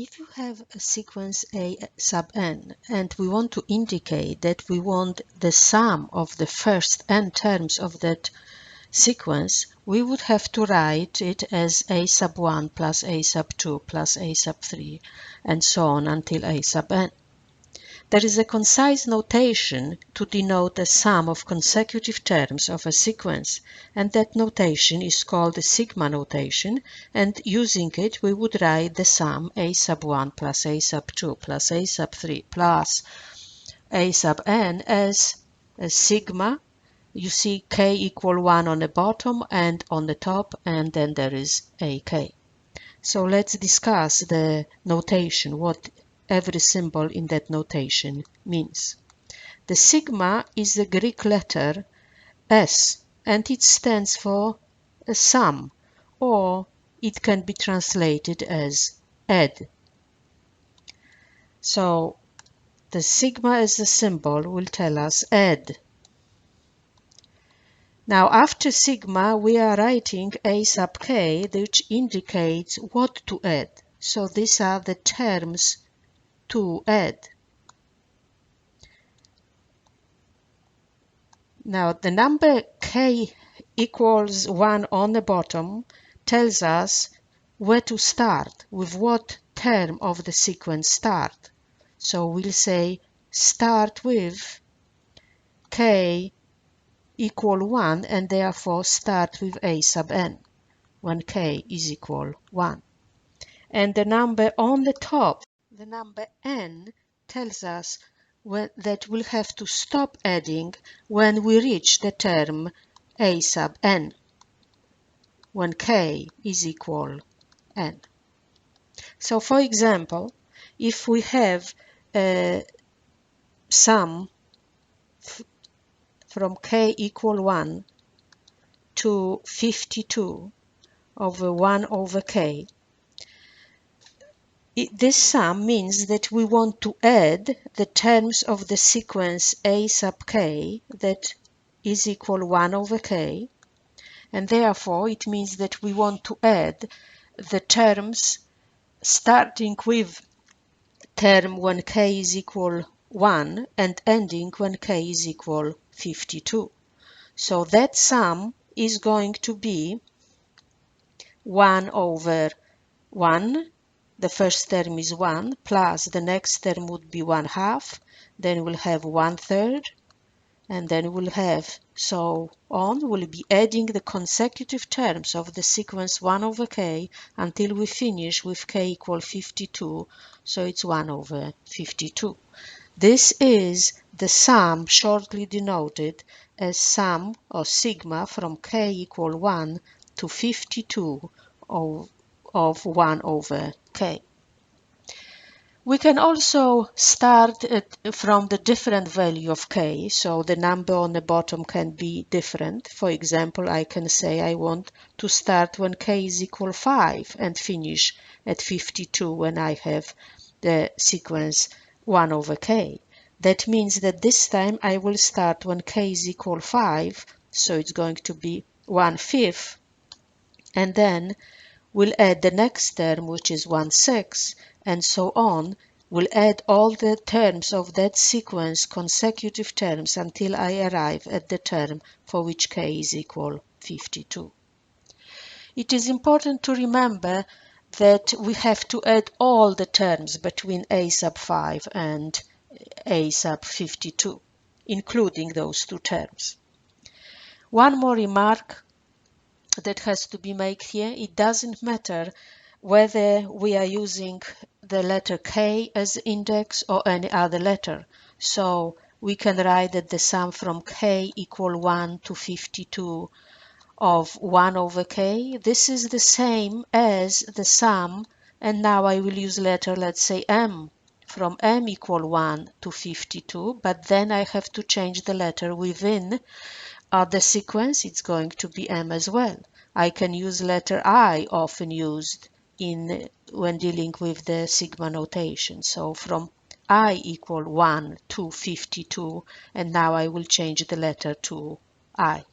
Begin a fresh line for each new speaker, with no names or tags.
If you have a sequence A sub n and we want to indicate that we want the sum of the first n terms of that sequence, we would have to write it as A sub 1 plus A sub 2 plus A sub 3 and so on until A sub n. There is a concise notation to denote the sum of consecutive terms of a sequence, and that notation is called the sigma notation, and using it we would write the sum A sub 1 plus A sub 2 plus A sub 3 plus A sub n as a sigma. You see k equal 1 on the bottom and on the top, and then there is ak. So let's discuss the notation, what every symbol in that notation means. The sigma is the Greek letter S, and it stands for a sum, or it can be translated as add. So the sigma as a symbol will tell us add. Now after sigma we are writing A sub k, which indicates what to add. So these are the terms to add. Now the number k equals 1 on the bottom tells us where to start, with what term of the sequence start. So we'll say start with k equal 1 and therefore start with A sub n when k is equal 1. And the number on the top, the number n, tells us that we'll have to stop adding when we reach the term A sub n, when k is equal n. So for example, if we have a sum from k equal 1 to 52 over 1 over k, this sum means that we want to add the terms of the sequence A sub k that is equal 1 over k, and therefore it means that we want to add the terms starting with term when k is equal 1 and ending when k is equal 52. So that sum is going to be 1 over 1. The first term is 1, plus the next term would be 1/2, then we'll have 1/3, and then we'll have so on. We'll be adding the consecutive terms of the sequence 1 over k until we finish with k equal 52, so it's 1 over 52. This is the sum shortly denoted as sum or sigma from k equal 1 to 52 of 1 over k. We can also start from the different value of k, so the number on the bottom can be different. For example, I can say I want to start when k is equal 5 and finish at 52 when I have the sequence 1 over k. That means that this time I will start when k is equal 5, so it's going to be 1/5, and then we'll add the next term, which is 1/6, and so on. We'll add all the terms of that sequence, consecutive terms, until I arrive at the term for which k is equal 52. It is important to remember that we have to add all the terms between A sub 5 and A sub 52, including those two terms. One more remark that has to be made here: it doesn't matter whether we are using the letter k as index or any other letter. So we can write that the sum from k equal 1 to 52 of 1 over k, this is the same as the sum, and now I will use letter, let's say m, from m equal 1 to 52, but then I have to change the letter within the sequence. It's going to be m as well. I can use letter I, often used when dealing with the sigma notation. So from I equal 1 to 52, and now I will change the letter to I.